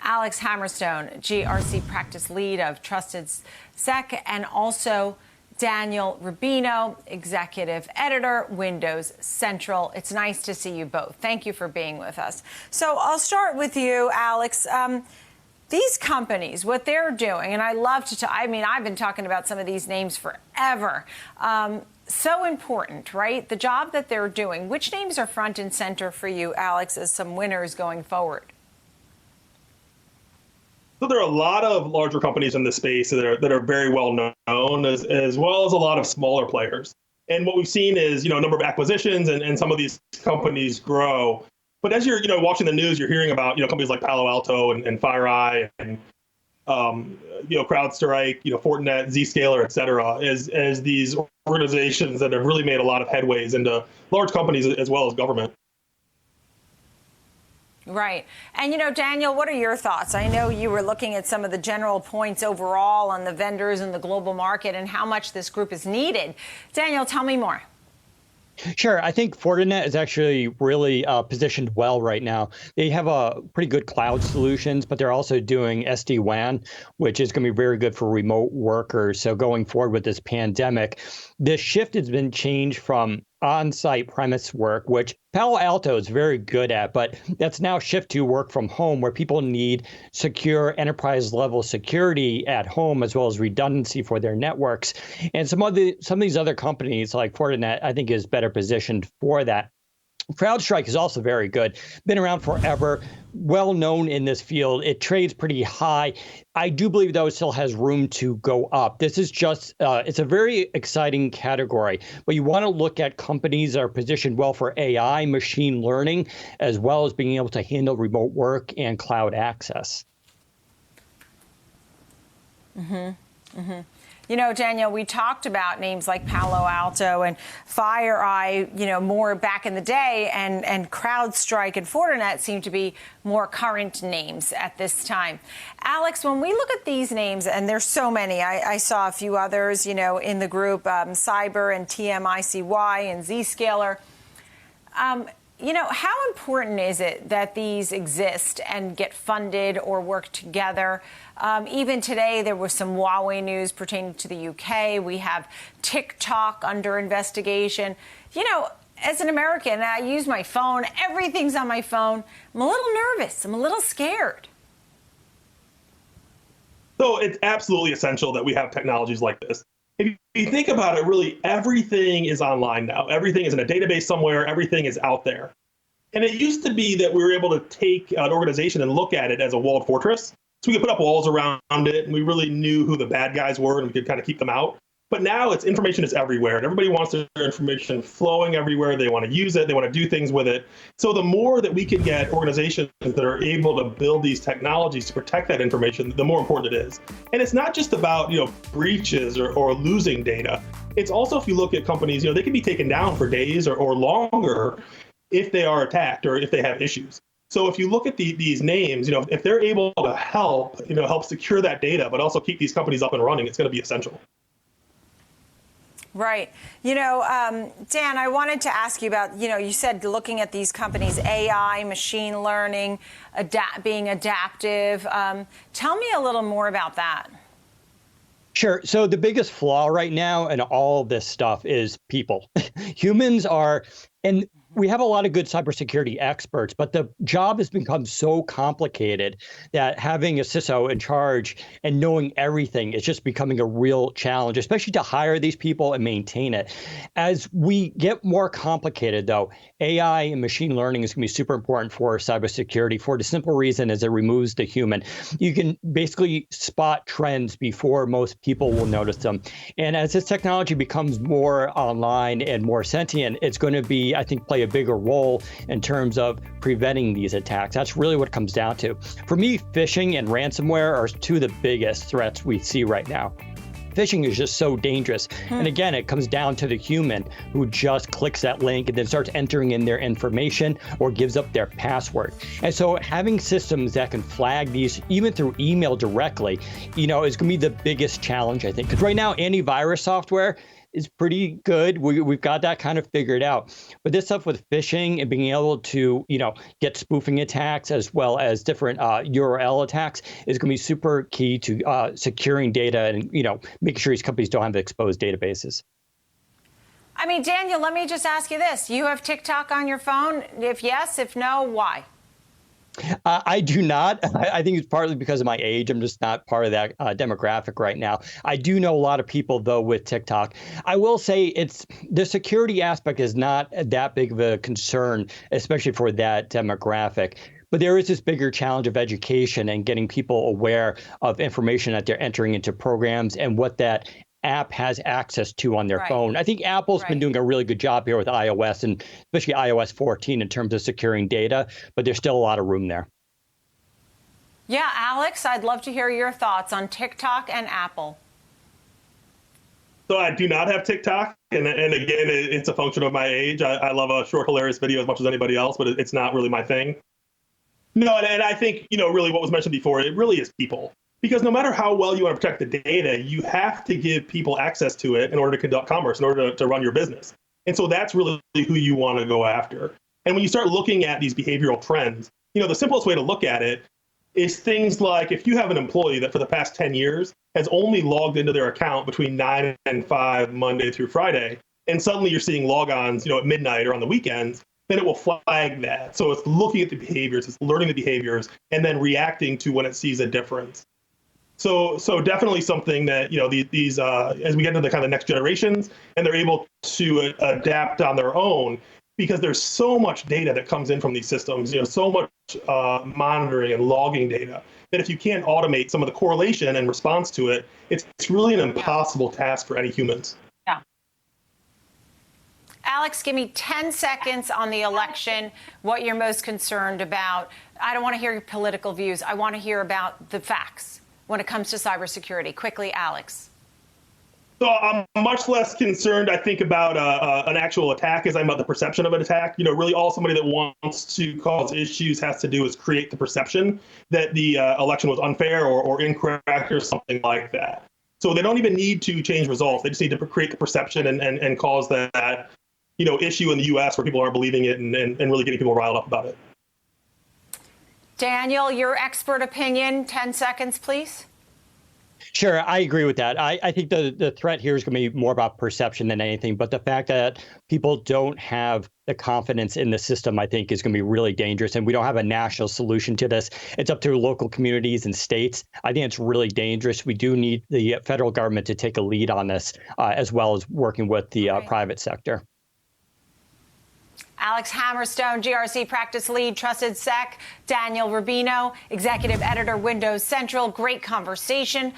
Alex Hamerstone, GRC practice lead of Trusted Sec, and also Daniel Rubino, executive editor, Windows Central. It's nice to see you both. Thank you for being with us. So I'll start with you, Alex. These companies, what they're doing, and I love to talk, I've been talking about some of these names forever. So important, right? The job that they're doing. Which names are front and center for you, Alex, as some winners going forward? So there are a lot of larger companies in this space that are very well known, as well as a lot of smaller players. And what we've seen is, a number of acquisitions and some of these companies grow. But as you're, watching the news, you're hearing about, companies like Palo Alto and FireEye and, CrowdStrike, Fortinet, Zscaler, et cetera, as these organizations that have really made a lot of headways into large companies as well as government. Right. And, Daniel, what are your thoughts? I know you were looking at some of the general points overall on the vendors and the global market and how much this group is needed. Daniel, tell me more. Sure. I think Fortinet is actually really positioned well right now. They have a pretty good cloud solutions, but they're also doing SD-WAN, which is going to be very good for remote workers. So going forward with this pandemic, the shift has been changed from on-site premise work, which Palo Alto is very good at, but that's now shift to work from home, where people need secure enterprise level security at home, as well as redundancy for their networks. And some of these other companies like Fortinet, I think, is better positioned for that. CrowdStrike is also very good, been around forever, well known in this field. It trades pretty high. I do believe, though, it still has room to go up. This is just, it's a very exciting category, but you want to look at companies that are positioned well for AI, machine learning, as well as being able to handle remote work and cloud access. Daniel, we talked about names like Palo Alto and FireEye, more back in the day, and CrowdStrike and Fortinet seem to be more current names at this time. Alex, when we look at these names, and there's so many, I saw a few others, in the group, Cyber and TMICY and Zscaler. How important is it that these exist and get funded or work together? Even today, there was some Huawei news pertaining to the UK. We have TikTok under investigation. As an American, I use my phone. Everything's on my phone. I'm a little nervous. I'm a little scared. So it's absolutely essential that we have technologies like this. If you think about it, really, everything is online now. Everything is in a database somewhere. Everything is out there. And it used to be that we were able to take an organization and look at it as a walled fortress. So we could put up walls around it, and we really knew who the bad guys were, and we could kind of keep them out. But now information is everywhere, and everybody wants their information flowing everywhere. They want to use it. They want to do things with it. So the more that we can get organizations that are able to build these technologies to protect that information, the more important it is. And it's not just about breaches or losing data. It's also, if you look at companies, they can be taken down for days or longer if they are attacked or if they have issues. So if you look at these names, if they're able to help secure that data, but also keep these companies up and running, it's going to be essential. Right. Dan, I wanted to ask you about, you said looking at these companies, AI, machine learning, being adaptive. Tell me a little more about that. Sure. So the biggest flaw right now in all of this stuff is people. Humans are, and we have a lot of good cybersecurity experts, but the job has become so complicated that having a CISO in charge and knowing everything is just becoming a real challenge, especially to hire these people and maintain it. As we get more complicated, though, AI and machine learning is going to be super important for cybersecurity for the simple reason is it removes the human. You can basically spot trends before most people will notice them. And as this technology becomes more online and more sentient, it's going to be, I think, play a bigger role in terms of preventing these attacks. That's really what it comes down to. For me, phishing and ransomware are two of the biggest threats we see right now. Phishing is just so dangerous. And again, it comes down to the human who just clicks that link and then starts entering in their information or gives up their password. And so having systems that can flag these, even through email directly, is going to be the biggest challenge, I think. Because right now, antivirus software, is pretty good. We've got that kind of figured out. But this stuff with phishing and being able to, get spoofing attacks as well as different URL attacks is going to be super key to securing data and, making sure these companies don't have exposed databases. I mean, Daniel, let me just ask you this. You have TikTok on your phone? If yes, if no, why? I do not. I think it's partly because of my age. I'm just not part of that demographic right now. I do know a lot of people, though, with TikTok. I will say the security aspect is not that big of a concern, especially for that demographic. But there is this bigger challenge of education and getting people aware of information that they're entering into programs and what that app has access to on their phone. I think Apple's been doing a really good job here with iOS and especially iOS 14 in terms of securing data, but there's still a lot of room there. Yeah, Alex, I'd love to hear your thoughts on TikTok and Apple. So I do not have TikTok. And again, it's a function of my age. I love a short, hilarious video as much as anybody else, but it's not really my thing. No, and I think, really what was mentioned before, it really is people. Because no matter how well you want to protect the data, you have to give people access to it in order to conduct commerce, in order to run your business. And so that's really who you want to go after. And when you start looking at these behavioral trends, the simplest way to look at it is things like if you have an employee that for the past 10 years has only logged into their account between 9 and 5 Monday through Friday, and suddenly you're seeing logons, at midnight or on the weekends, then it will flag that. So it's looking at the behaviors, it's learning the behaviors, and then reacting to when it sees a difference. So definitely something that, these as we get into the kind of next generations and they're able to adapt on their own, because there's so much data that comes in from these systems, so much monitoring and logging data that if you can't automate some of the correlation and response to it, it's really an impossible task for any humans. Yeah. Alex, give me 10 seconds on the election, what you're most concerned about. I don't want to hear your political views. I want to hear about the facts when it comes to cybersecurity. Quickly, Alex. So I'm much less concerned, I think, about an actual attack as I'm about the perception of an attack. Really all somebody that wants to cause issues has to do is create the perception that the election was unfair or incorrect or something like that. So they don't even need to change results. They just need to create the perception and cause that issue in the U.S. where people aren't believing it and really getting people riled up about it. Daniel, your expert opinion, 10 seconds, please. Sure, I agree with that. I think the threat here is going to be more about perception than anything, but the fact that people don't have the confidence in the system, I think, is going to be really dangerous, and we don't have a national solution to this. It's up to local communities and states. I think it's really dangerous. We do need the federal government to take a lead on this, as well as working with the private sector. Alex Hamerstone, GRC Practice Lead, Trusted Sec. Daniel Rubino, Executive Editor, Windows Central. Great conversation.